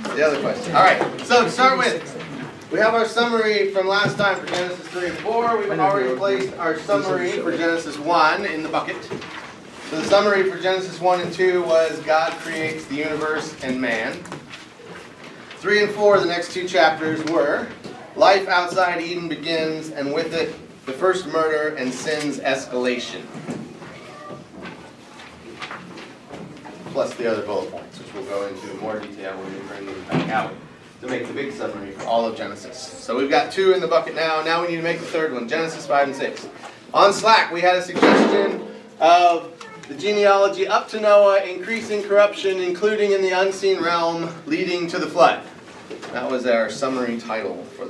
The other question. All right, so to start with, we have our summary from last time for Genesis 3 and 4. We've already placed our summary for Genesis 1 in the bucket. So the summary for Genesis 1 and 2 was God creates the universe and man. 3 and 4, the next two chapters, were life outside Eden begins, and with it, the first murder and sin's escalation. Plus the other bullet points, which we'll go into in more detail when we bring them back out to make the big summary for all of Genesis. So we've got 2 in the bucket now. Now we need to make the third one, Genesis 5 and 6. On Slack, we had a suggestion of the genealogy up to Noah, increasing corruption, including in the unseen realm, leading to the flood. That was our summary title for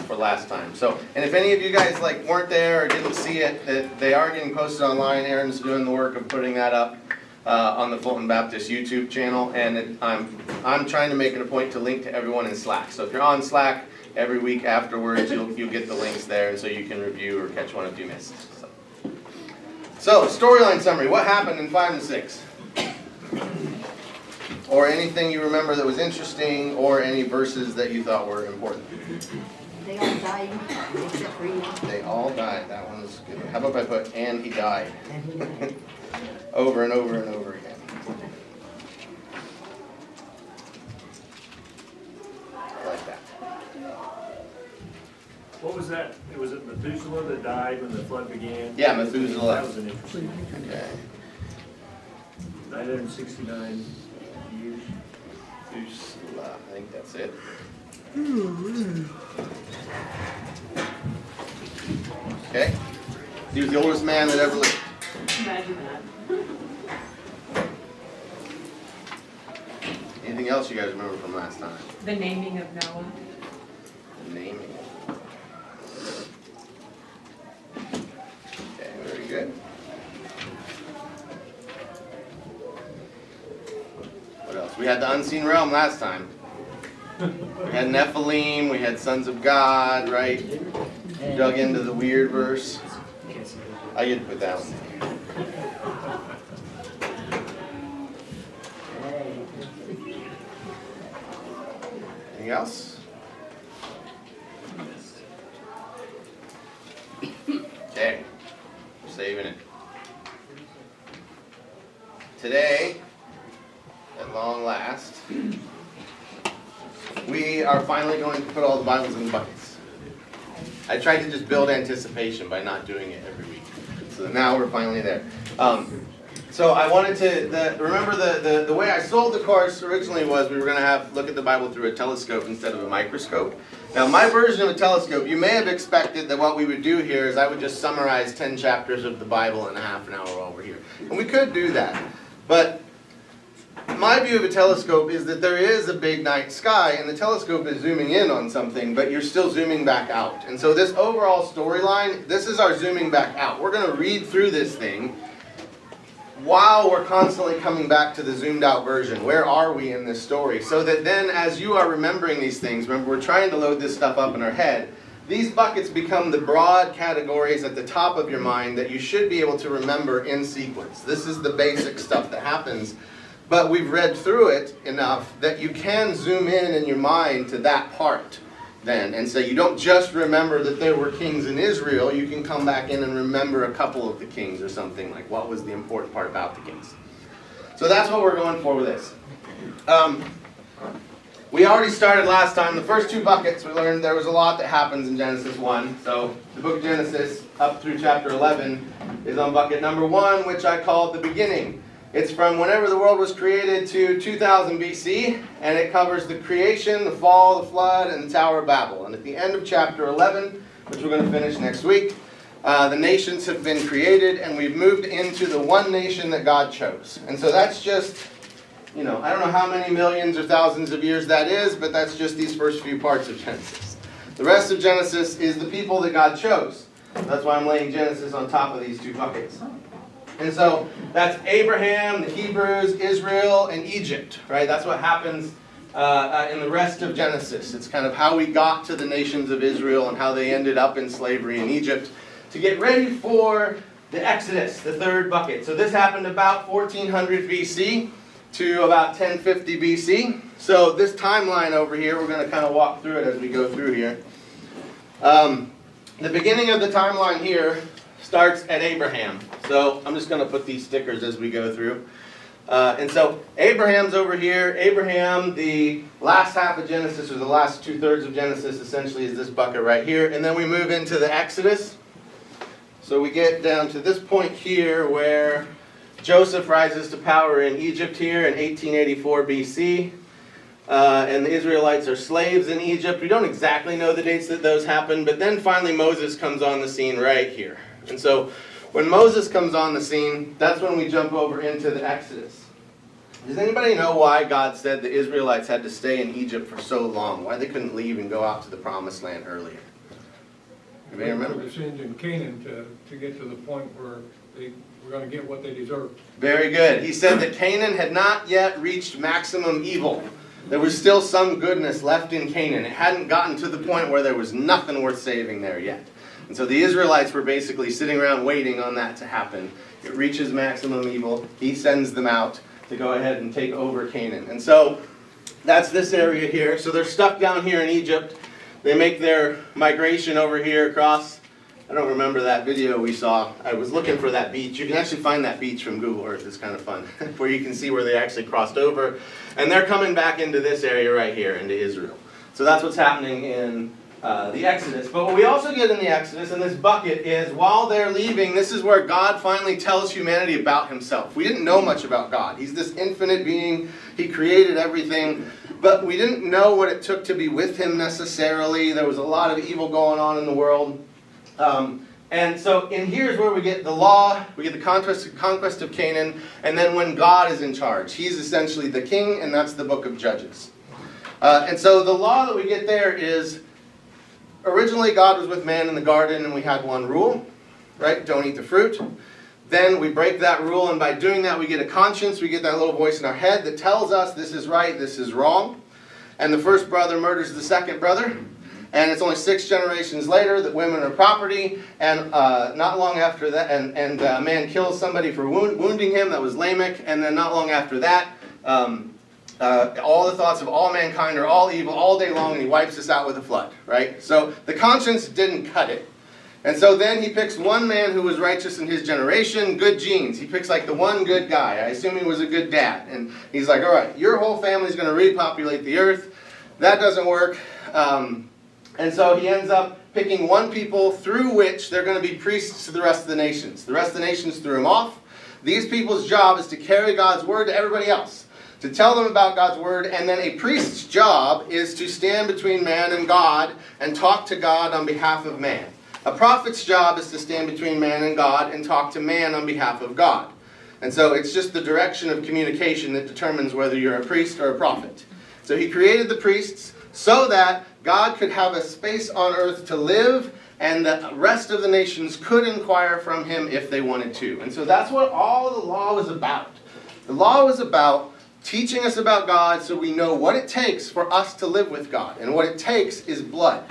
for last time. So, and if any of you guys weren't there or didn't see it, they are getting posted online. Aaron's doing the work of putting that up on the Fulton Baptist YouTube channel, and I'm trying to make it a point to link to everyone in Slack. So if you're on Slack every week afterwards, you'll get the links there, and so you can review or catch one if you missed. So storyline summary. What happened in 5 and 6? Or anything you remember that was interesting, or any verses that you thought were important. They all died, except for Enoch. They all died. That one was good. How about if I put, and he died? And he died. Over and over and over again. I like that. What was that? Was it Methuselah that died when the flood began? Yeah, Methuselah. That was an interesting. Okay. 969 years. Methuselah. I think that's it. Okay. He was the oldest man that ever lived. Imagine that. Anything else you guys remember from last time? The naming of Noah. Naming. Okay, very good. What else? We had the unseen realm last time. We had Nephilim, we had sons of God, right? Dug into the weird verse. I get to put that one there. Anything else? Okay, we're saving it. Today, at long last, we are finally going to put all the Bibles in the buckets. I tried to just build anticipation by not doing it every week. So now we're finally there. So I wanted to, remember the way I sold the course originally was we were going to look at the Bible through a telescope instead of a microscope. Now my version of a telescope, you may have expected that what we would do here is I would just summarize 10 chapters of the Bible in a half an hour while we're here. And we could do that. But my view of a telescope is that there is a big night sky, and the telescope is zooming in on something, but you're still zooming back out. And so this overall storyline, this is our zooming back out. We're going to read through this thing while we're constantly coming back to the zoomed out version. Where are we in this story? So that then as you are remembering these things, remember we're trying to load this stuff up in our head, these buckets become the broad categories at the top of your mind that you should be able to remember in sequence. This is the basic stuff that happens. But we've read through it enough that you can zoom in your mind to that part then. And so you don't just remember that there were kings in Israel, you can come back in and remember a couple of the kings or something, like what was the important part about the kings. So that's what we're going for with this. We already started last time. The first 2 buckets, we learned there was a lot that happens in Genesis 1. So the book of Genesis up through chapter 11 is on bucket number 1, which I call the beginning. It's from whenever the world was created to 2000 BC, and it covers the creation, the fall, the flood, and the Tower of Babel. And at the end of chapter 11, which we're going to finish next week, the nations have been created, and we've moved into the one nation that God chose. And so that's just, I don't know how many millions or thousands of years that is, but that's just these first few parts of Genesis. The rest of Genesis is the people that God chose. That's why I'm laying Genesis on top of these 2 buckets. And so that's Abraham, the Hebrews, Israel, and Egypt, right? That's what happens in the rest of Genesis. It's kind of how we got to the nations of Israel and how they ended up in slavery in Egypt to get ready for the Exodus, the third bucket. So this happened about 1400 BC. to about 1050 BC. So this timeline over here, we're going to kind of walk through it as we go through here. The beginning of the timeline here starts at Abraham. So I'm just going to put these stickers as we go through. And so Abraham's over here. Abraham, the last half of Genesis, or the last 2/3 of Genesis, essentially is this bucket right here. And then we move into the Exodus. So we get down to this point here where Joseph rises to power in Egypt here in 1884 BC. And the Israelites are slaves in Egypt. We don't exactly know the dates that those happened, but then finally Moses comes on the scene right here. And so when Moses comes on the scene, that's when we jump over into the Exodus. Does anybody know why God said the Israelites had to stay in Egypt for so long? Why they couldn't leave and go out to the Promised Land earlier? Anybody remember? The sins in Canaan to get to the point where they were going to get what they deserved. Very good. He said that Canaan had not yet reached maximum evil. There was still some goodness left in Canaan. It hadn't gotten to the point where there was nothing worth saving there yet. And so the Israelites were basically sitting around waiting on that to happen. It reaches maximum evil. He sends them out to go ahead and take over Canaan. And so that's this area here. So they're stuck down here in Egypt. They make their migration over here across. I don't remember that video we saw. I was looking for that beach. You can actually find that beach from Google Earth. It's kind of fun. Where you can see where they actually crossed over. And they're coming back into this area right here, into Israel. So that's what's happening in the Exodus. But what we also get in the Exodus, in this bucket, is while they're leaving, this is where God finally tells humanity about himself. We didn't know much about God. He's this infinite being. He created everything. But we didn't know what it took to be with him necessarily. There was a lot of evil going on in the world. And so in here's where we get the law, we get the conquest of Canaan, and then when God is in charge. He's essentially the king, and that's the book of Judges. And so the law that we get there is, originally God was with man in the garden, and we had one rule, right? Don't eat the fruit. Then we break that rule, and by doing that we get a conscience, we get that little voice in our head that tells us this is right, this is wrong. And the first brother murders the second brother. And it's only 6 generations later that women are property, and not long after that, and a man kills somebody for wounding him. That was Lamech. And then not long after that, all the thoughts of all mankind are all evil all day long, and he wipes us out with a flood. Right? So the conscience didn't cut it. And so then he picks one man who was righteous in his generation, good genes. He picks like the one good guy. I assume he was a good dad. And he's like, all right, your whole family's going to repopulate the earth. That doesn't work. And so he ends up picking one people through which they're going to be priests to the rest of the nations. The rest of the nations threw him off. These people's job is to carry God's word to everybody else, to tell them about God's word, and then a priest's job is to stand between man and God and talk to God on behalf of man. A prophet's job is to stand between man and God and talk to man on behalf of God. And so it's just the direction of communication that determines whether you're a priest or a prophet. So he created the priests so that God could have a space on earth to live, and the rest of the nations could inquire from him if they wanted to. And so that's what all the law was about. The law was about teaching us about God so we know what it takes for us to live with God. And what it takes is blood.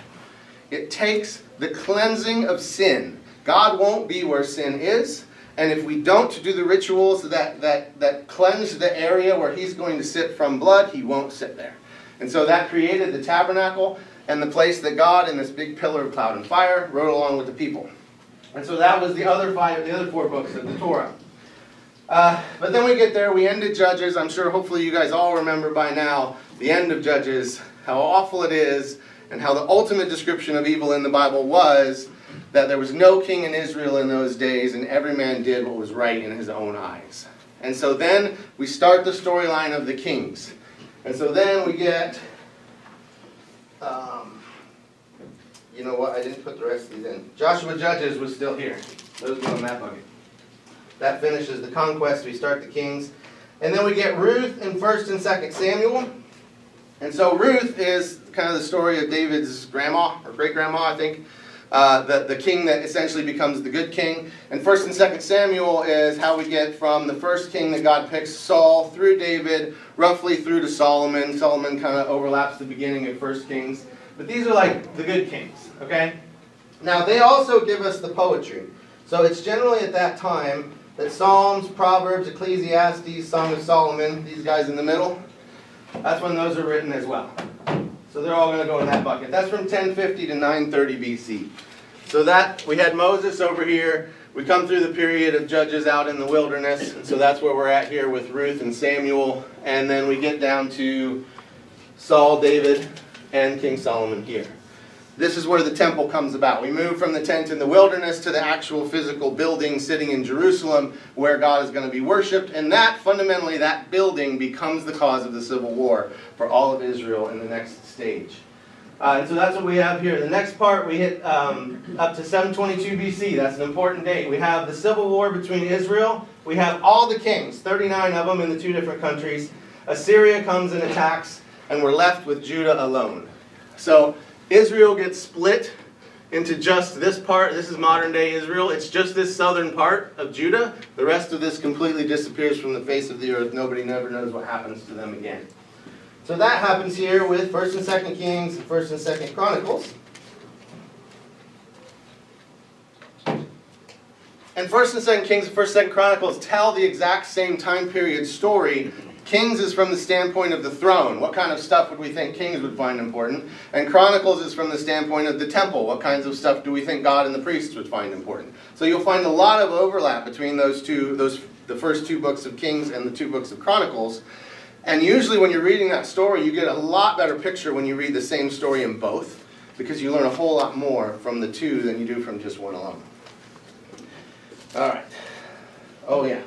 It takes the cleansing of sin. God won't be where sin is. And if we don't do the rituals that cleanse the area where he's going to sit from blood, he won't sit there. And so that created the tabernacle and the place that God, in this big pillar of cloud and fire, rode along with the people. And so that was the other 4 books of the Torah. But then we get there, we ended Judges. I'm sure hopefully you guys all remember by now the end of Judges, how awful it is, and how the ultimate description of evil in the Bible was that there was no king in Israel in those days, and every man did what was right in his own eyes. And so then we start the storyline of the kings. And so then we get, you know what, I didn't put the rest of these in. Joshua Judges was still here. Those go in that bucket. That finishes the conquest. We start the kings. And then we get Ruth in 1st and 2nd Samuel. And so Ruth is kind of the story of David's grandma, or great-grandma, I think. The king that essentially becomes the good king. And 1st and 2nd Samuel is how we get from the first king that God picks, Saul, through David, roughly through to Solomon. Solomon kind of overlaps the beginning of 1 Kings. But these are like the good kings, okay? Now, they also give us the poetry. So it's generally at that time that Psalms, Proverbs, Ecclesiastes, Song of Solomon, these guys in the middle, that's when those are written as well. So they're all going to go in that bucket. That's from 1050 to 930 BC. So that, we had Moses over here. We come through the period of Judges out in the wilderness. And so that's where we're at here with Ruth and Samuel. And then we get down to Saul, David, and King Solomon here. This is where the temple comes about. We move from the tent in the wilderness to the actual physical building sitting in Jerusalem where God is going to be worshipped. And that, fundamentally, that building becomes the cause of the civil war for all of Israel in the next stage. And so that's what we have here. The next part, we hit up to 722 BC. That's an important date. We have the civil war between Israel. We have all the kings, 39 of them in the two different countries. Assyria comes and attacks, and we're left with Judah alone. So Israel gets split into just this part. This is modern day Israel. It's just this southern part of Judah. The rest of this completely disappears from the face of the earth. Nobody never knows what happens to them again. So that happens here with 1st and 2nd Kings and 1st and 2nd Chronicles. And 1st and 2nd Kings and 1st and 2nd Chronicles tell the exact same time period story. Kings is from the standpoint of the throne. What kind of stuff would we think kings would find important? And Chronicles is from the standpoint of the temple. What kinds of stuff do we think God and the priests would find important? So you'll find a lot of overlap between those two, the first two books of Kings and the two books of Chronicles. And usually when you're reading that story, you get a lot better picture when you read the same story in both, because you learn a whole lot more from the two than you do from just one alone. All right. Oh yeah.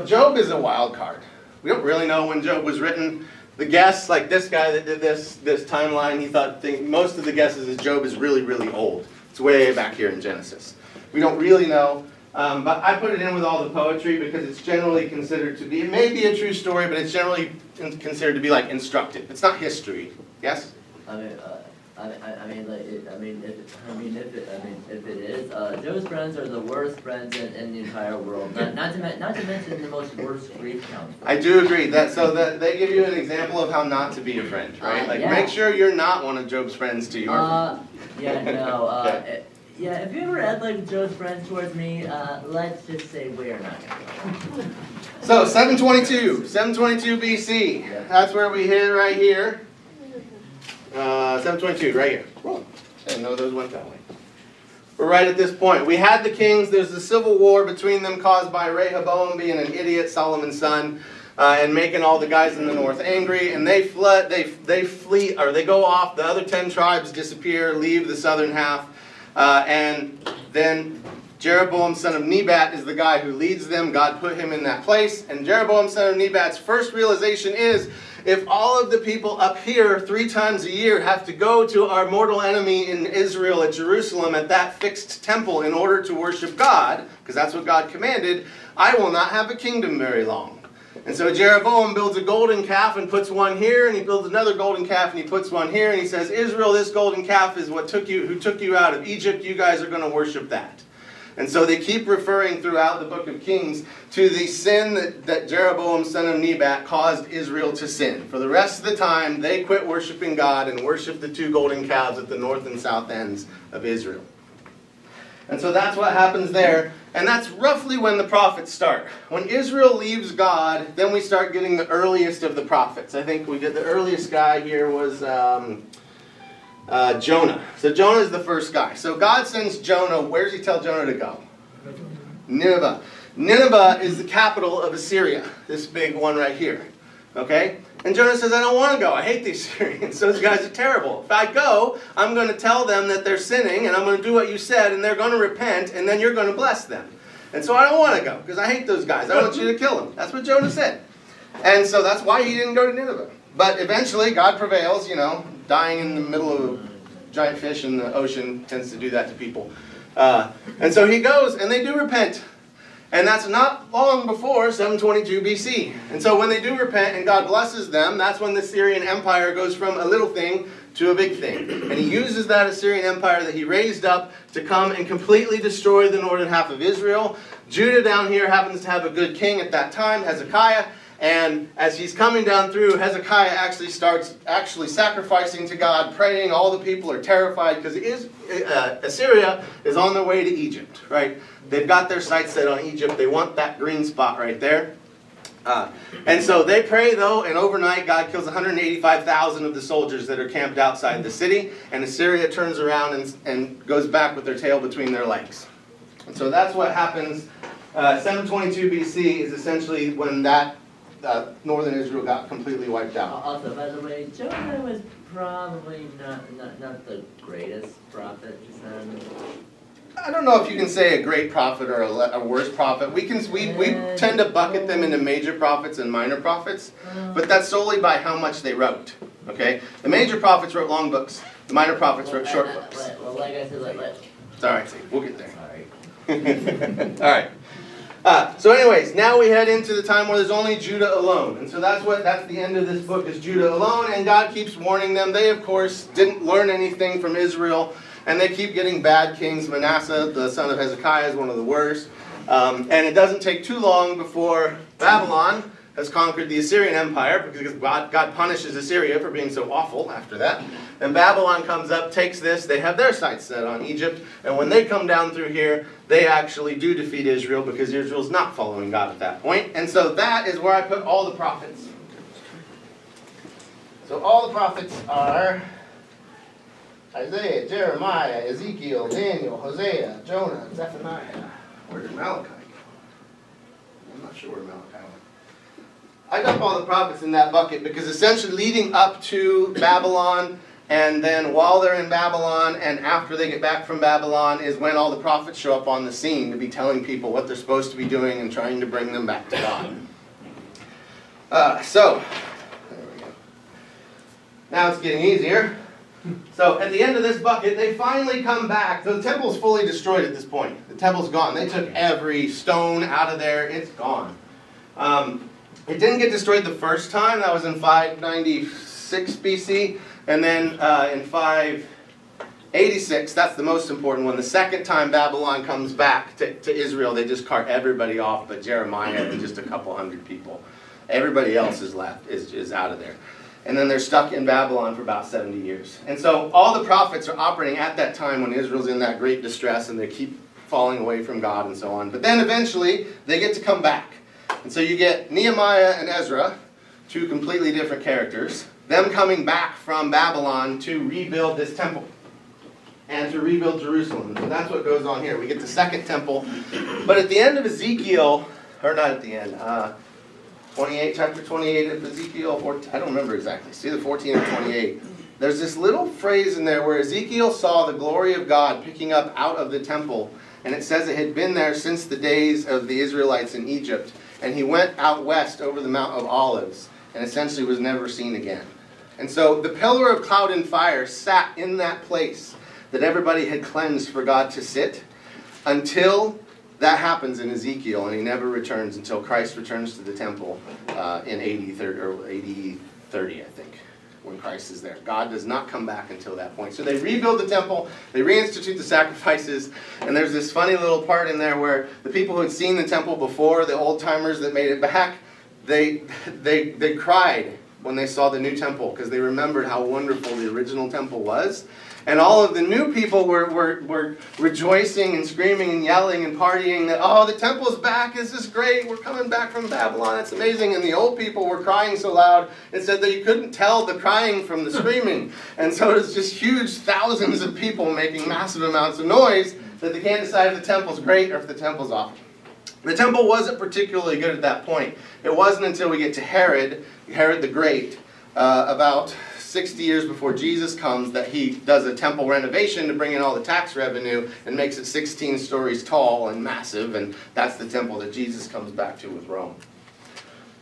Job is a wild card. We don't really know when Job was written. The guess, like this guy that did this timeline, he thought most of the guesses is Job is really, really old. It's way back here in Genesis. We don't really know. But I put it in with all the poetry because it's generally considered to be, it may be a true story, but it's generally considered to be like instructive. It's not history. Yes? If it is, Joe's friends are the worst friends in the entire world. Not to mention the most worst grief counselors. I do agree. So they give you an example of how not to be a friend, right? Yeah. Make sure you're not one of Job's friends to your friend. Okay. Yeah, if you ever act like Joe's friends towards me, let's just say we're not gonna go. So 722 BC. Yeah. That's where we hit right here. 722, right here. Whoa. I didn't know those went that way. We're right at this point. We had the kings. There's the civil war between them caused by Rehoboam being an idiot, Solomon's son, and making all the guys in the north angry. And they flood. They flee, or they go off. The other 10 tribes disappear, leave the southern half, and then Jeroboam, son of Nebat, is the guy who leads them. God put him in that place. And Jeroboam, son of Nebat's first realization is, if all of the people up here 3 times a year have to go to our mortal enemy in Israel at Jerusalem at that fixed temple in order to worship God, because that's what God commanded, I will not have a kingdom very long. And so Jeroboam builds a golden calf and puts one here, and he builds another golden calf and he puts one here, and he says, Israel, this golden calf is who took you out of Egypt. You guys are going to worship that. And so they keep referring throughout the book of Kings to the sin that Jeroboam, son of Nebat, caused Israel to sin. For the rest of the time, they quit worshiping God and worshiped the 2 golden calves at the north and south ends of Israel. And so that's what happens there. And that's roughly when the prophets start. When Israel leaves God, then we start getting the earliest of the prophets. I think we get the earliest guy here was Jonah. So Jonah is the first guy. So God sends Jonah. Where does he tell Jonah to go? Nineveh. Nineveh is the capital of Assyria. This big one right here. Okay? And Jonah says, I don't want to go. I hate these Syrians. Those guys are terrible. If I go, I'm going to tell them that they're sinning, and I'm going to do what you said, and they're going to repent, and then you're going to bless them. And so I don't want to go, because I hate those guys. I want you to kill them. That's what Jonah said. And so that's why he didn't go to Nineveh. But eventually, God prevails, dying in the middle of a giant fish in the ocean tends to do that to people. And so he goes, and they do repent. And that's not long before 722 BC. And so when they do repent and God blesses them, that's when the Assyrian Empire goes from a little thing to a big thing. And he uses that Assyrian Empire that he raised up to come and completely destroy the northern half of Israel. Judah down here happens to have a good king at that time, Hezekiah. And as he's coming down through, Hezekiah actually starts sacrificing to God, praying. All the people are terrified because Assyria is on their way to Egypt, right? They've got their sights set on Egypt. They want that green spot right there. And so they pray, though, and overnight God kills 185,000 of the soldiers that are camped outside the city. And Assyria turns around and goes back with their tail between their legs. And so that's what happens. 722 BC is essentially when that northern Israel got completely wiped out. Also, by the way, Jonah was probably not the greatest prophet to send. I don't know if you can say a great prophet or a worse prophet. We tend to bucket them into major prophets and minor prophets, but that's solely by how much they wrote. Okay, the major prophets wrote long books. The minor prophets wrote short books. Well, like I said, It's all right, Steve. We'll get there. Sorry. All right. So anyways, now we head into the time where there's only Judah alone. And so that's the end of this book, is Judah alone. And God keeps warning them. They, of course, didn't learn anything from Israel. And they keep getting bad kings. Manasseh, the son of Hezekiah, is one of the worst. And it doesn't take too long before Babylon has conquered the Assyrian Empire, because God punishes Assyria for being so awful after that. And Babylon comes up, takes this, they have their sights set on Egypt, and when they come down through here, they actually do defeat Israel, because Israel's not following God at that point. And so that is where I put all the prophets. So all the prophets are Isaiah, Jeremiah, Ezekiel, Daniel, Hosea, Jonah, Zephaniah. Where did Malachi go? I'm not sure where Malachi went. I dump all the prophets in that bucket because essentially leading up to Babylon, and then while they're in Babylon and after they get back from Babylon, is when all the prophets show up on the scene to be telling people what they're supposed to be doing and trying to bring them back to God. There we go. Now it's getting easier. So at the end of this bucket, they finally come back. The temple's fully destroyed at this point. The temple's gone. They took every stone out of there. It's gone. It didn't get destroyed the first time. That was in 596 BC. And then in 586, that's the most important one. The second time Babylon comes back to Israel, they just cart everybody off but Jeremiah and just a couple hundred people. Everybody else is left, is out of there. And then they're stuck in Babylon for about 70 years. And so all the prophets are operating at that time when Israel's in that great distress and they keep falling away from God and so on. But then eventually they get to come back. And so you get Nehemiah and Ezra, two completely different characters, them coming back from Babylon to rebuild this temple and to rebuild Jerusalem. So that's what goes on here. We get the second temple. But at the end of Ezekiel, or not at the end, chapter 28 of Ezekiel, 14, I don't remember exactly. It's either 14 or 28. There's this little phrase in there where Ezekiel saw the glory of God picking up out of the temple. And it says it had been there since the days of the Israelites in Egypt. And he went out west over the Mount of Olives and essentially was never seen again. And so the pillar of cloud and fire sat in that place that everybody had cleansed for God to sit until that happens in Ezekiel, and he never returns until Christ returns to the temple in AD 30, I think, when Christ is there. God does not come back until that point. So they rebuild the temple, they reinstitute the sacrifices, and there's this funny little part in there where the people who had seen the temple before, the old-timers that made it back, they cried when they saw the new temple because they remembered how wonderful the original temple was. And all of the new people were rejoicing and screaming and yelling and partying that, oh, the temple's back, this is great, we're coming back from Babylon, it's amazing. And the old people were crying so loud, it said that you couldn't tell the crying from the screaming. And so it was just huge thousands of people making massive amounts of noise that they can't decide if the temple's great or if the temple's awful. The temple wasn't particularly good at that point. It wasn't until we get to Herod the Great, about 60 years before Jesus comes, that he does a temple renovation to bring in all the tax revenue and makes it 16 stories tall and massive, and that's the temple that Jesus comes back to with Rome.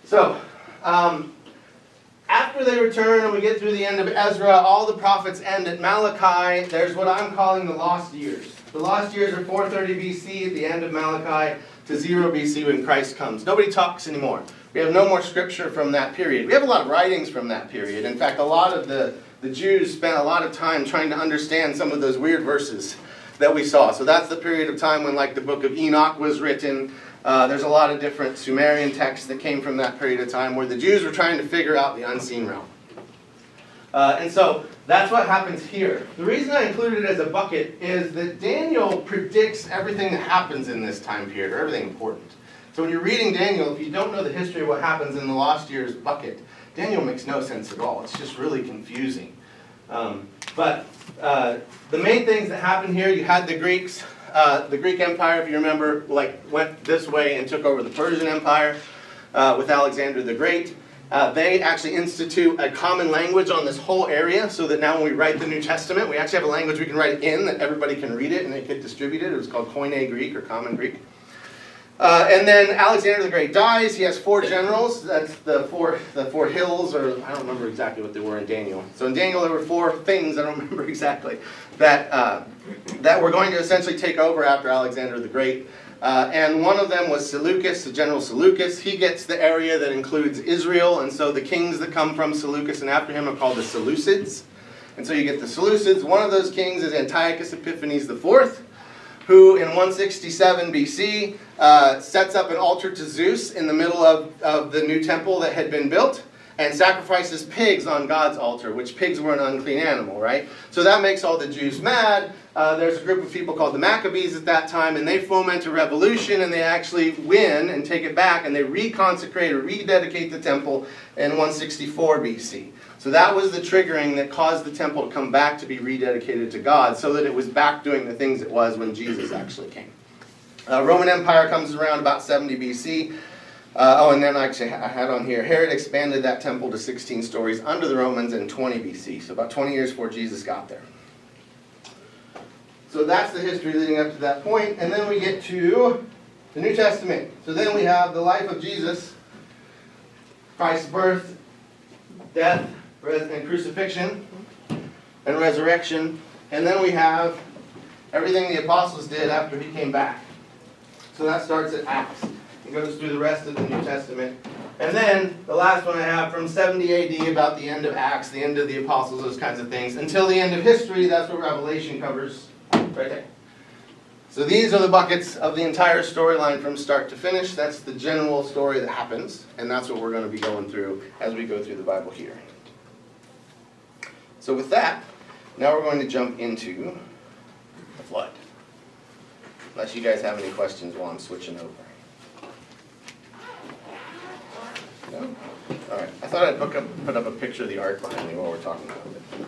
So, after they return and we get through the end of Ezra, all the prophets end at Malachi. There's what I'm calling the lost years. The lost years are 430 BC at the end of Malachi to 0 BC when Christ comes. Nobody talks anymore. We have no more scripture from that period. We have a lot of writings from that period. In fact, a lot of the Jews spent a lot of time trying to understand some of those weird verses that we saw. So that's the period of time when like the book of Enoch was written. There's a lot of different Sumerian texts that came from that period of time where the Jews were trying to figure out the unseen realm. And so that's what happens here. The reason I included it as a bucket is that Daniel predicts everything that happens in this time period, or everything important. So when you're reading Daniel, if you don't know the history of what happens in the lost years bucket, Daniel makes no sense at all. It's just really confusing. But the main things that happen here, you had the Greeks. The Greek Empire, if you remember, like went this way and took over the Persian Empire with Alexander the Great. They actually institute a common language on this whole area so that now when we write the New Testament, we actually have a language we can write it in that everybody can read it and it get distributed. It was called Koine Greek or Common Greek. And then Alexander the Great dies. He has 4 generals. That's the four hills, or I don't remember exactly what they were in Daniel. So in Daniel there were 4 things, I don't remember exactly, that were going to essentially take over after Alexander the Great. And one of them was Seleucus, the general Seleucus. He gets the area that includes Israel, and so the kings that come from Seleucus and after him are called the Seleucids. And so you get the Seleucids. One of those kings is Antiochus Epiphanes IV, who in 167 BC sets up an altar to Zeus in the middle of the new temple that had been built, and sacrifices pigs on God's altar, which pigs were an unclean animal, right? So that makes all the Jews mad. There's a group of people called the Maccabees at that time, and they foment a revolution, and they actually win and take it back, and they reconsecrate or rededicate the temple in 164 BC. So that was the triggering that caused the temple to come back to be rededicated to God, so that it was back doing the things it was when Jesus actually came. Roman Empire comes around about 70 BC. And then actually I had on here, Herod expanded that temple to 16 stories under the Romans in 20 BC, so about 20 years before Jesus got there. So that's the history leading up to that point, and then we get to the New Testament. So then we have the life of Jesus, Christ's birth, death, and crucifixion, and resurrection, and then we have everything the apostles did after he came back. So that starts at Acts. It goes through the rest of the New Testament. And then, the last one I have, from 70 AD, about the end of Acts, the end of the Apostles, those kinds of things, until the end of history. That's what Revelation covers, right there. So these are the buckets of the entire storyline from start to finish. That's the general story that happens, and that's what we're going to be going through as we go through the Bible here. So with that, now we're going to jump into the flood. Unless you guys have any questions while I'm switching over. No? All right. I thought I'd put up a picture of the ark behind me while we're talking about it.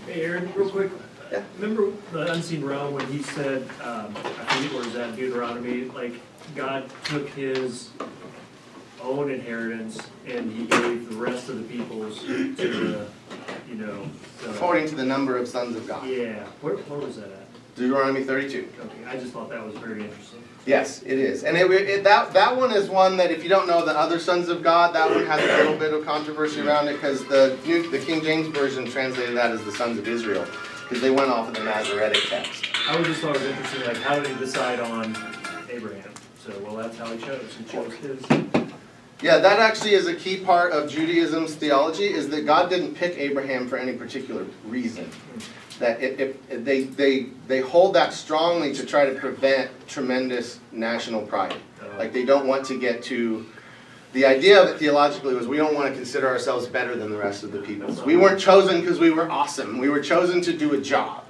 Hey, Aaron, real quick. Yeah. Remember the unseen realm when he said, I think it was that Deuteronomy, like God took his own inheritance and he gave the rest of the peoples to the, According to the number of sons of God. yeah. Where was that at? Deuteronomy 32. Okay, I just thought that was very interesting. Yes, it is. And that one is one that if you don't know the other sons of God, that one has a little bit of controversy around it because the King James Version translated that as the sons of Israel because they went off of the Masoretic text. I just thought it was interesting, like how did he decide on Abraham? So, well, that's how he chose. He chose his. Yeah, that actually is a key part of Judaism's theology, is that God didn't pick Abraham for any particular reason. That they hold that strongly to try to prevent tremendous national pride. Like they don't want to get to, the idea of it theologically was we don't want to consider ourselves better than the rest of the peoples. We weren't chosen because we were awesome. We were chosen to do a job.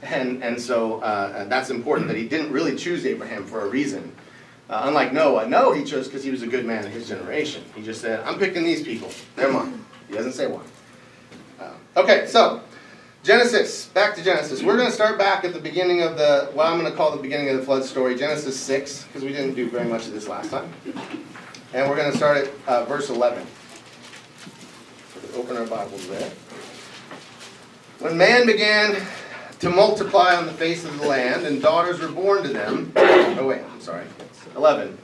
And so that's important, that he didn't really choose Abraham for a reason. Unlike Noah. Noah he chose because he was a good man in his generation. He just said, I'm picking these people. They're mine. He doesn't say why. Okay, so Genesis, back to Genesis. We're going to start back at the beginning of what I'm going to call the beginning of the flood story, Genesis 6, because we didn't do very much of this last time. And we're going to start at verse 11. So we open our Bibles there. When man began to multiply on the face of the land, and daughters were born to them. Oh wait, I'm sorry. 11.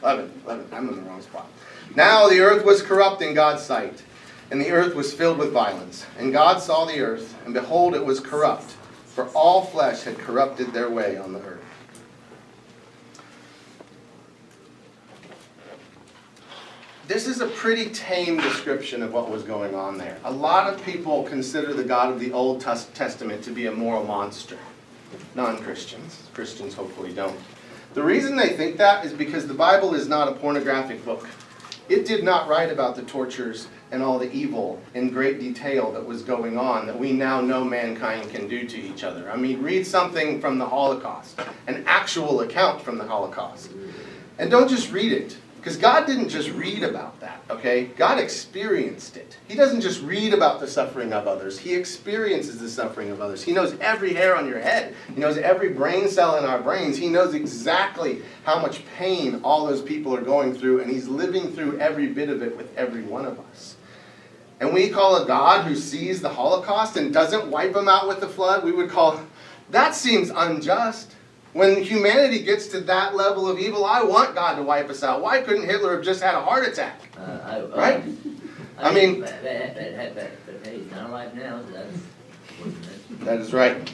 I'm in the wrong spot. Now the earth was corrupt in God's sight, and the earth was filled with violence. And God saw the earth, and behold, it was corrupt, for all flesh had corrupted their way on the earth. This is a pretty tame description of what was going on there. A lot of people consider the God of the Old Testament to be a moral monster. non-Christians. Christians hopefully don't. The reason they think that is because the Bible is not a pornographic book. It did not write about the tortures and all the evil in great detail that was going on that we now know mankind can do to each other. I mean, read something from the Holocaust, an actual account from the Holocaust. And don't just read it, because God didn't just read about that, okay? God experienced it. He doesn't just read about the suffering of others. He experiences the suffering of others. He knows every hair on your head. He knows every brain cell in our brains. He knows exactly how much pain all those people are going through, and He's living through every bit of it with every one of us. And we call a God who sees the Holocaust and doesn't wipe them out with the flood, we would call, that seems unjust. When humanity gets to that level of evil, I want God to wipe us out. Why couldn't Hitler have just had a heart attack? Right? I mean, but hey, he's not alive now, so that's fortunate. that is right.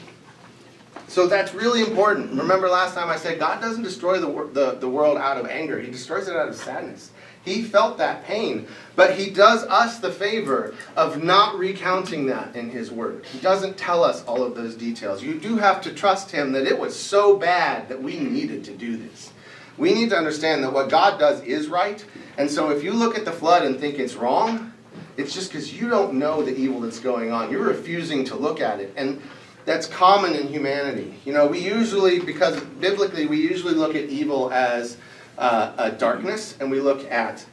So that's really important. Remember last time I said God doesn't destroy the world out of anger. He destroys it out of sadness. He felt that pain, but He does us the favor of not recounting that in His Word. He doesn't tell us all of those details. You do have to trust Him that it was so bad that we needed to do this. We need to understand that what God does is right, and so if you look at the flood and think it's wrong, it's just because you don't know the evil that's going on. You're refusing to look at it, and that's common in humanity. You know, we usually, because biblically we usually look at evil as a darkness, and we look at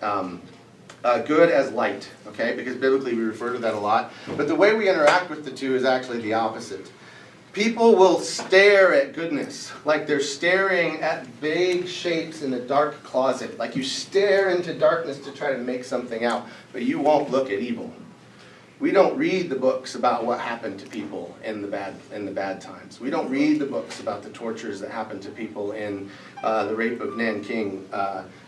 good as light, okay? Because biblically we refer to that a lot. But the way we interact with the two is actually the opposite. People will stare at goodness like they're staring at vague shapes in a dark closet. Like you stare into darkness to try to make something out, but you won't look at evil. We don't read the books about what happened to people in the bad times. We don't read the books about the tortures that happened to people in the rape of Nanking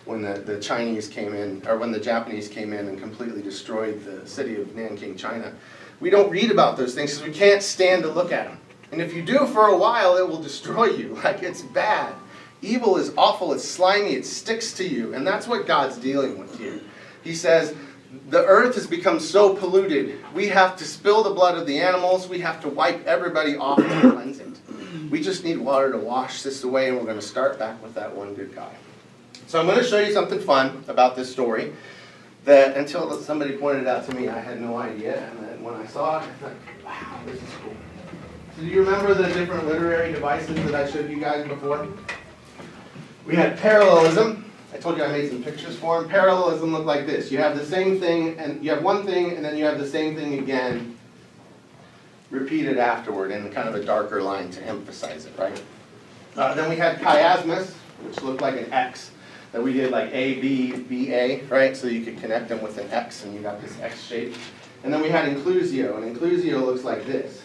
when the Chinese came in, or when the Japanese came in and completely destroyed the city of Nanking, China. We don't read about those things because we can't stand to look at them. And if you do for a while, it will destroy you. Like, it's bad. Evil is awful, it's slimy, it sticks to you. And that's what God's dealing with here. He says, the earth has become so polluted, we have to spill the blood of the animals, we have to wipe everybody off to cleanse it. We just need water to wash this away, and we're going to start back with that one good guy. So I'm going to show you something fun about this story that until somebody pointed it out to me, I had no idea. And then when I saw it, I thought, wow, this is cool. So do you remember the different literary devices that I showed you guys before? We had parallelism. I told you I made some pictures for them. Parallelism looked like this. You have the same thing, and you have one thing, and then you have the same thing again, repeated afterward in kind of a darker line to emphasize it, right? Then we had chiasmus, which looked like an X, that we did like A, B, B, A, right? So you could connect them with an X, and you got this X shape. And then we had inclusio, and inclusio looks like this.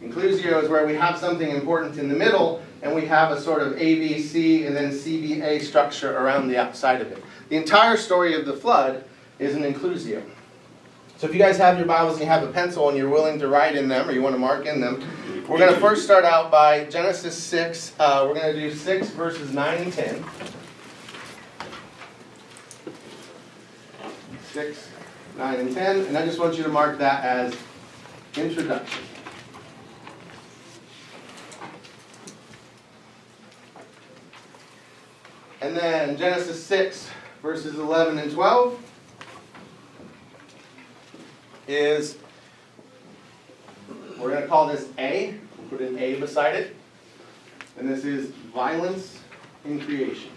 Inclusio is where we have something important in the middle, and we have a sort of ABC and then CBA structure around the outside of it. The entire story of the flood is an inclusio. So if you guys have your Bibles and you have a pencil and you're willing to write in them or you want to mark in them, we're going to first start out by Genesis 6. We're going to do 6 verses 9 and 10. 6, 9, and 10. And I just want you to mark that as introduction. And then Genesis 6, verses 11 and 12 is, we're going to call this A. We'll put an A beside it. And this is violence in creation.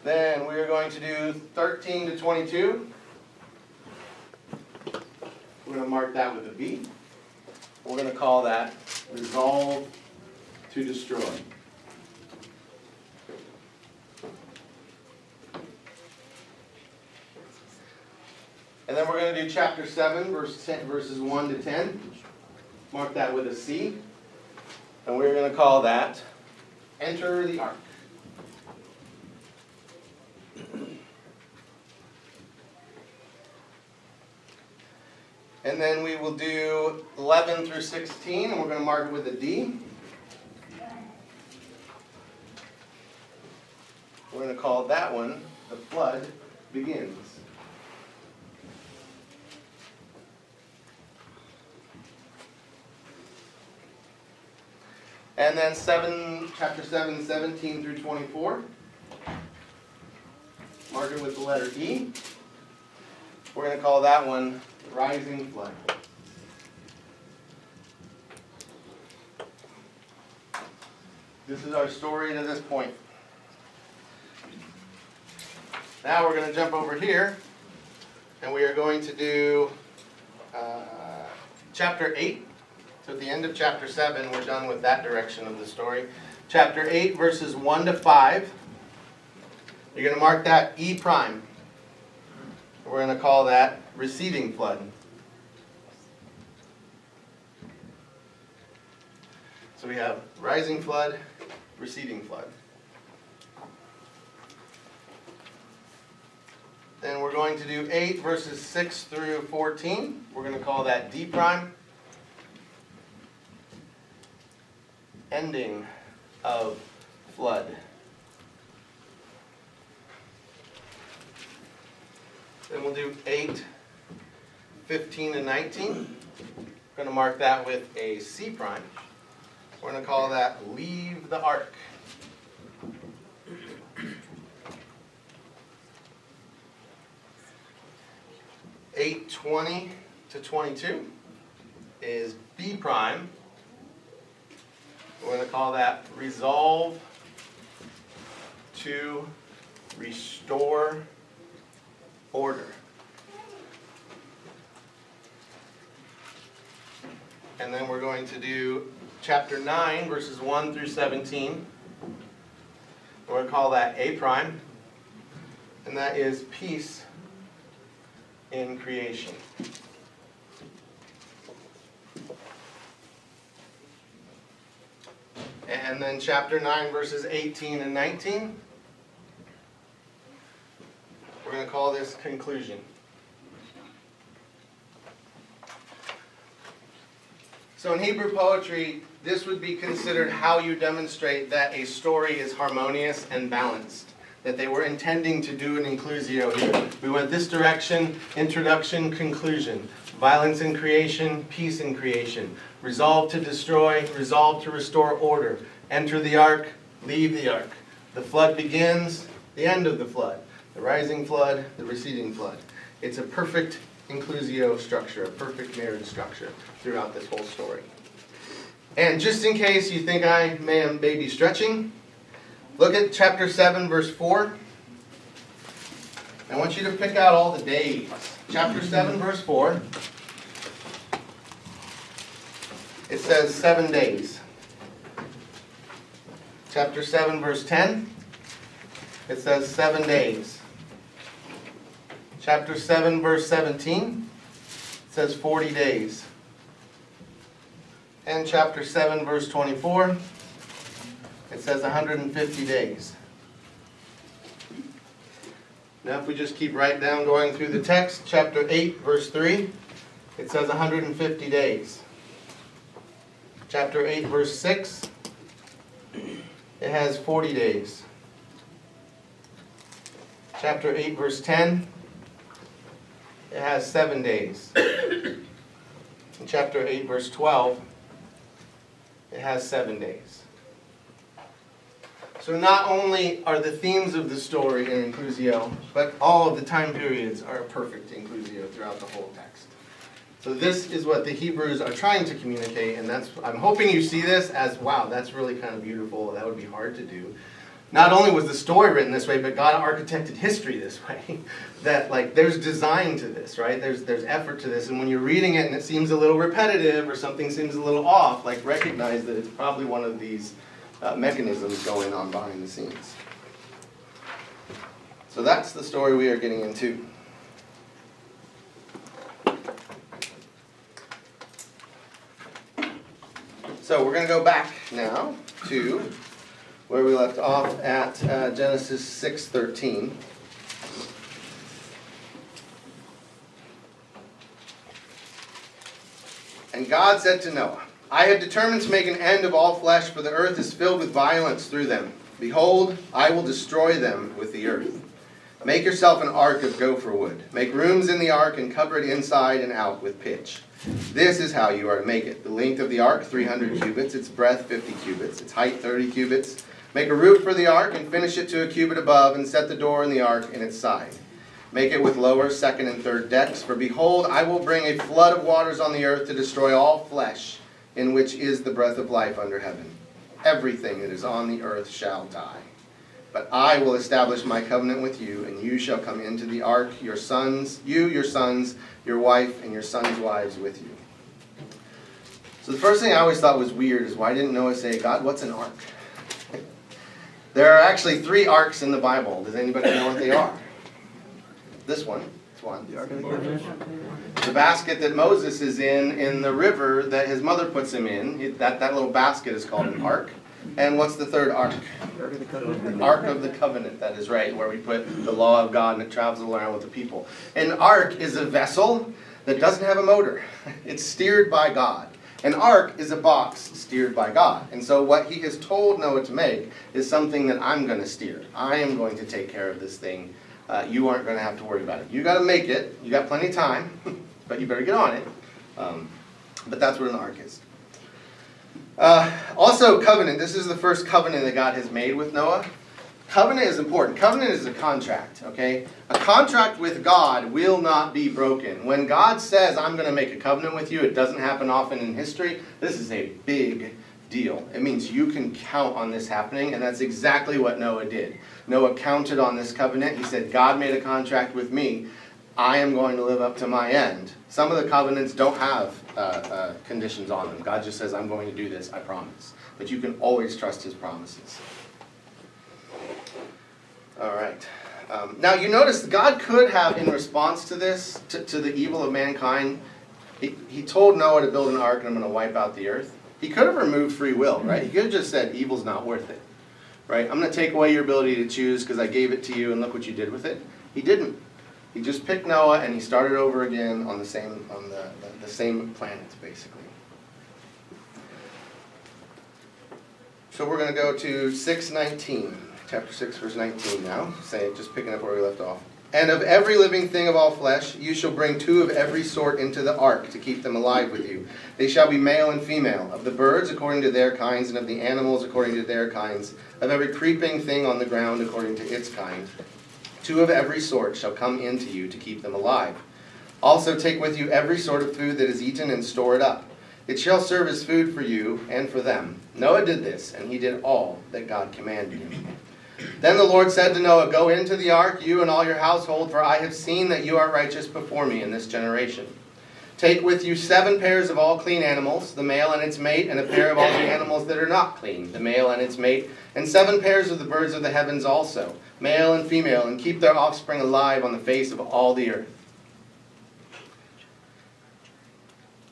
Then we are going to do 13 to 22. We're going to mark that with a B. We're going to call that resolve to destroy. And then we're going to do chapter 7, verses 1 to 10. Mark that with a C. And we're going to call that enter the ark. And then we will do 11 through 16, and we're going to mark it with a D. We're going to call that one, the flood begins. And then chapter 7, 17 through 24. Mark it with the letter E. We're going to call that one Rising Flood. This is our story to this point. Now we're going to jump over here, and we are going to do chapter 8. So at the end of chapter 7, we're done with that direction of the story. Chapter 8, verses 1 to 5. You're going to mark that E prime. We're going to call that Receding Flood. So we have Rising Flood, Receding Flood. Then we're going to do 8 verses 6 through 14. We're going to call that D prime. Ending of flood. Then we'll do 8, 15, and 19. We're going to mark that with a C prime. We're going to call that Leave the Ark. Eight, 20 to 22 is B prime. We're going to call that Resolve to Restore Order. And then we're going to do chapter 9, verses 1 through 17. We're going to call that A prime. And that is Peace in Creation. And then chapter 9, verses 18 and 19. We're going to call this Conclusion. So in Hebrew poetry, this would be considered how you demonstrate that a story is harmonious and balanced. That they were intending to do an inclusio here. We went this direction, introduction, conclusion. Violence in creation, peace in creation. Resolve to destroy, resolve to restore order. Enter the ark, leave the ark. The flood begins, the end of the flood. The rising flood, the receding flood. It's a perfect inclusio structure, a perfect marriage structure throughout this whole story. And just in case you think I may be stretching, look at chapter 7, verse 4. I want you to pick out all the days. Chapter 7, verse 4. It says 7 days. Chapter 7, verse 10. It says 7 days. Chapter 7, verse 17. It says 40 days. And chapter 7, verse 24. It says 150 days. Now if we just keep right down going through the text, chapter 8, verse 3, it says 150 days. Chapter 8, verse 6, it has 40 days. Chapter 8, verse 10, it has 7 days. In chapter 8, verse 12, it has 7 days. So not only are the themes of the story an inclusio, but all of the time periods are a perfect inclusio throughout the whole text. So this is what the Hebrews are trying to communicate, and I'm hoping you see this as, wow, that's really kind of beautiful. That would be hard to do. Not only was the story written this way, but God architected history this way. That there's design to this, right? There's effort to this, and when you're reading it and it seems a little repetitive or something seems a little off, recognize that it's probably one of these mechanisms going on behind the scenes. So that's the story we are getting into. So we're going to go back now to where we left off at Genesis 6:13. And God said to Noah, I have determined to make an end of all flesh, for the earth is filled with violence through them. Behold, I will destroy them with the earth. Make yourself an ark of gopher wood. Make rooms in the ark and cover it inside and out with pitch. This is how you are to make it. The length of the ark, 300 cubits. Its breadth, 50 cubits. Its height, 30 cubits. Make a roof for the ark and finish it to a cubit above, and set the door in the ark in its side. Make it with lower, second, and third decks. For behold, I will bring a flood of waters on the earth to destroy all flesh, in which is the breath of life under heaven. Everything that is on the earth shall die. But I will establish my covenant with you, and you shall come into the ark, your sons, your wife, and your sons' wives with you. So the first thing I always thought was weird is, why didn't Noah say, God, what's an ark? There are actually 3 arks in the Bible. Does anybody know what they are? This one. It's one. The Ark of the Covenant. The basket that Moses is in the river that his mother puts him in, that little basket is called an ark. And what's the third ark? Ark of the Covenant. Ark of the Covenant, that is right, where we put the law of God and it travels around with the people. An ark is a vessel that doesn't have a motor. It's steered by God. An ark is a box steered by God. And so what he has told Noah to make is something that I'm going to steer. I am going to take care of this thing. You aren't going to have to worry about it. You got to make it. You got plenty of time, but you better get on it. But that's what an ark is. Also, covenant. This is the first covenant that God has made with Noah. Covenant is important. Covenant is a contract, okay? A contract with God will not be broken. When God says, I'm going to make a covenant with you, it doesn't happen often in history. This is a big deal. It means you can count on this happening, and that's exactly what Noah did. Noah counted on this covenant. He said, God made a contract with me. I am going to live up to my end. Some of the covenants don't have conditions on them. God just says, I'm going to do this, I promise. But you can always trust his promises. All right. Now you notice God could have, in response to this, to the evil of mankind, he told Noah to build an ark and I'm going to wipe out the earth. He could have removed free will, right? He could have just said, evil's not worth it. Right? I'm going to take away your ability to choose because I gave it to you and look what you did with it. He didn't. He just picked Noah and he started over again on the same planet, basically. So we're going to go to 6:19. Chapter 6, verse 19 now. Just picking up where we left off. And of every living thing of all flesh, you shall bring 2 of every sort into the ark to keep them alive with you. They shall be male and female. Of the birds according to their kinds, and of the animals according to their kinds. Of every creeping thing on the ground according to its kind. 2 of every sort shall come into you to keep them alive. Also take with you every sort of food that is eaten and store it up. It shall serve as food for you and for them. Noah did this, and he did all that God commanded him. Then the Lord said to Noah, Go into the ark, you and all your household, for I have seen that you are righteous before me in this generation. Take with you 7 pairs of all clean animals, the male and its mate, and a pair of all the animals that are not clean, the male and its mate, and 7 pairs of the birds of the heavens also, male and female, and keep their offspring alive on the face of all the earth.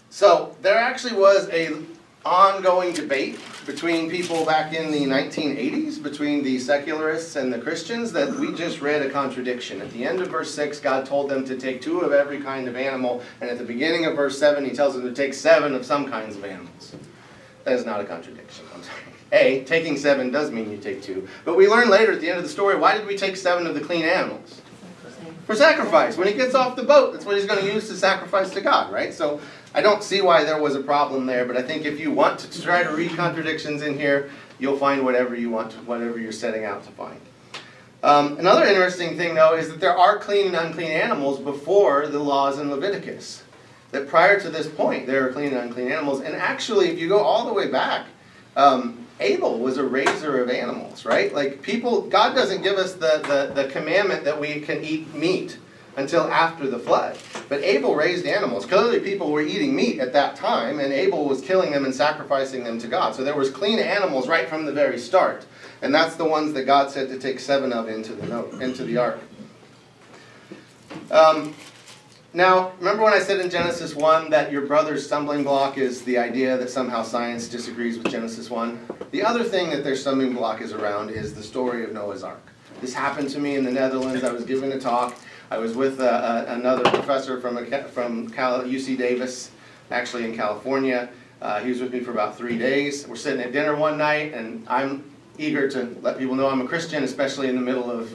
So there actually was an ongoing debate between people back in the 1980s, between the secularists and the Christians, that we just read a contradiction. At the end of verse 6, God told them to take 2 of every kind of animal, and at the beginning of verse 7, he tells them to take 7 of some kinds of animals. That is not a contradiction, I'm sorry. Taking 7 does mean you take 2. But we learn later at the end of the story, why did we take 7 of the clean animals? For sacrifice. When he gets off the boat, that's what he's going to use to sacrifice to God, right? So I don't see why there was a problem there, but I think if you want to try to read contradictions in here, you'll find whatever you want, whatever you're setting out to find. Another interesting thing, though, is that there are clean and unclean animals before the laws in Leviticus. That prior to this point, there are clean and unclean animals. And actually, if you go all the way back, Abel was a raiser of animals, right? Like God doesn't give us the commandment that we can eat meat until after the flood. But Abel raised animals. Clearly people were eating meat at that time, and Abel was killing them and sacrificing them to God. So there was clean animals right from the very start. And that's the ones that God said to take 7 of into the ark. Now, remember when I said in Genesis 1 that your brother's stumbling block is the idea that somehow science disagrees with Genesis 1? The other thing that their stumbling block is around is the story of Noah's Ark. This happened to me in the Netherlands. I was giving a talk. I was with another professor from UC Davis, actually in California. He was with me for about 3 days. We're sitting at dinner one night, and I'm eager to let people know I'm a Christian, especially in the middle of,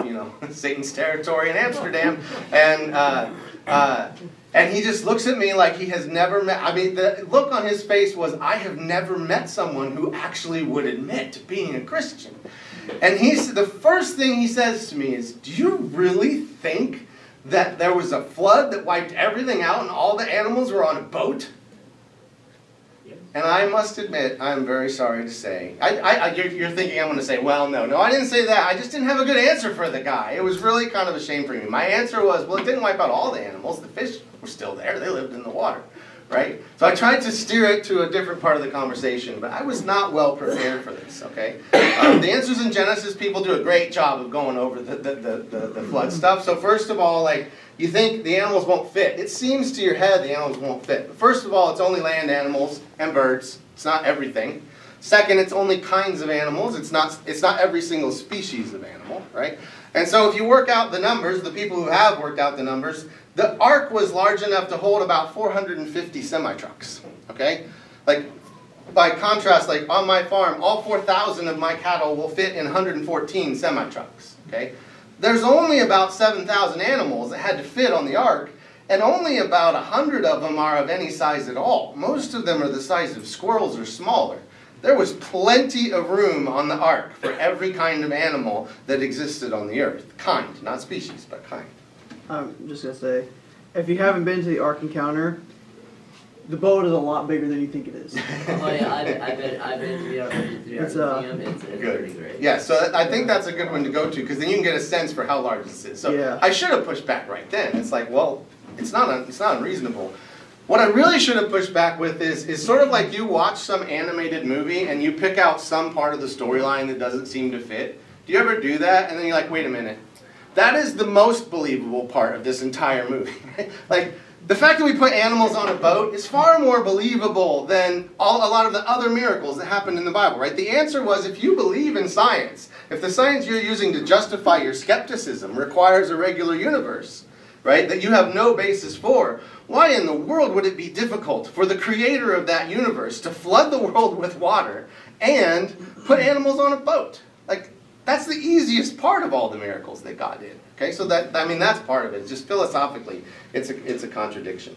Satan's territory in Amsterdam. And he just looks at me like he has never met, the look on his face was, I have never met someone who actually would admit to being a Christian. And the first thing he says to me is, do you really think that there was a flood that wiped everything out and all the animals were on a boat? And I must admit, I'm very sorry to say, you're thinking I'm going to say, well, no, I didn't say that. I just didn't have a good answer for the guy. It was really kind of a shame for me. My answer was, well, it didn't wipe out all the animals. The fish were still there. They lived in the water, right? So I tried to steer it to a different part of the conversation, but I was not well prepared for this, okay? The answers in Genesis, people do a great job of going over the flood stuff. So first of all, you think the animals won't fit. It seems to your head the animals won't fit. But first of all, it's only land animals and birds. It's not everything. Second, it's only kinds of animals. It's not every single species of animal, right? And so if you work out the numbers, the people who have worked out the numbers, the ark was large enough to hold about 450 semi-trucks, okay? By contrast, on my farm, all 4,000 of my cattle will fit in 114 semi-trucks, okay? There's only about 7,000 animals that had to fit on the ark, and only about 100 of them are of any size at all. Most of them are the size of squirrels or smaller. There was plenty of room on the ark for every kind of animal that existed on the earth. Kind, not species, but kind. I'm just going to say, if you haven't been to the Ark Encounter, the boat is a lot bigger than you think it is. Oh yeah, I've been to the Ark Museum. It's pretty great. Yeah, so I think that's a good one to go to, because then you can get a sense for how large this is. So yeah. I should have pushed back right then. It's like, well, it's not unreasonable. What I really should have pushed back with is sort of like you watch some animated movie and you pick out some part of the storyline that doesn't seem to fit. Do you ever do that? And then you're like, wait a minute. That is the most believable part of this entire movie. Right? The fact that we put animals on a boat is far more believable than a lot of the other miracles that happened in the Bible, right? The answer was, if you believe in science, if the science you're using to justify your skepticism requires a regular universe, right, that you have no basis for, why in the world would it be difficult for the creator of that universe to flood the world with water and put animals on a boat? That's the easiest part of all the miracles that God did. Okay, so that's part of it. Just philosophically, it's a contradiction.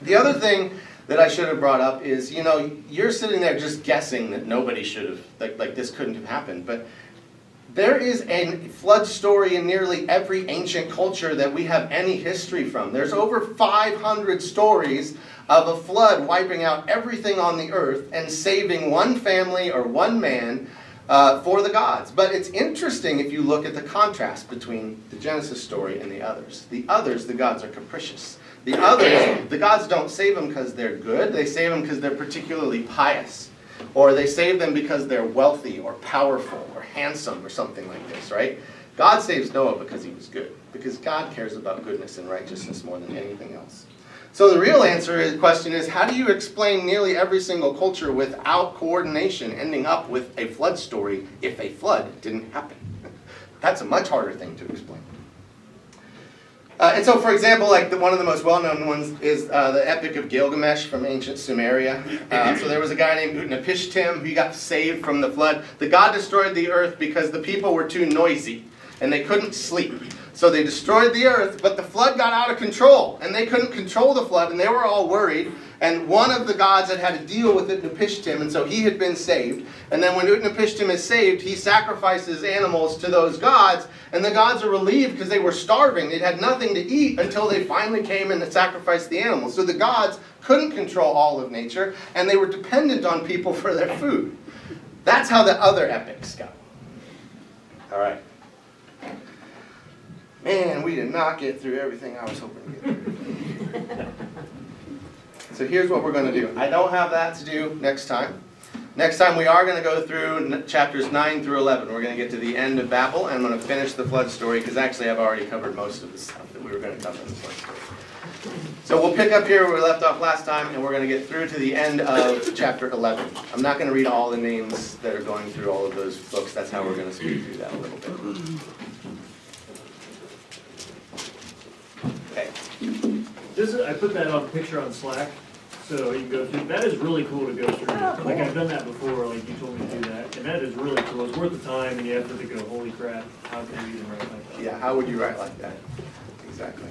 The other thing that I should have brought up is, you're sitting there just guessing that nobody should have, like this couldn't have happened. But there is a flood story in nearly every ancient culture that we have any history from. There's over 500 stories of a flood wiping out everything on the earth and saving one family or one man for the gods. But it's interesting if you look at the contrast between the Genesis story and the others. The others, the gods are capricious. The others, the gods don't save them because they're good. They save them because they're particularly pious. Or they save them because they're wealthy or powerful or handsome or something like this, right? God saves Noah because he was good. Because God cares about goodness and righteousness more than anything else. So the real question is, how do you explain nearly every single culture without coordination ending up with a flood story if a flood didn't happen? That's a much harder thing to explain. And so, for example, one of the most well-known ones is the Epic of Gilgamesh from ancient Sumeria. So there was a guy named Utnapishtim who got saved from the flood. The god destroyed the earth because the people were too noisy and they couldn't sleep. So they destroyed the earth, but the flood got out of control, and they couldn't control the flood, and they were all worried. And one of the gods had to deal with Utnapishtim, and so he had been saved. And then when Utnapishtim is saved, he sacrifices animals to those gods, and the gods are relieved because they were starving. They'd had nothing to eat until they finally came and sacrificed the animals. So the gods couldn't control all of nature, and they were dependent on people for their food. That's how the other epics go. All right. Man, we did not get through everything I was hoping to get through. So here's what we're going to do. I don't have that to do next time. Next time we are going to go through chapters 9 through 11. We're going to get to the end of Babel, and I'm going to finish the flood story, because actually I've already covered most of the stuff that we were going to cover in the flood story. So we'll pick up here where we left off last time, and we're going to get through to the end of chapter 11. I'm not going to read all the names that are going through all of those books. That's how we're going to speed through that a little bit. Okay. I put that on picture on Slack, So you can go through, that is really cool to go through. Oh, cool. Like, I've done that before, like you told me to do that, and that is really cool. It's worth the time and the effort to go, holy crap, how can we even write like that? Yeah, how would you write like that? Exactly.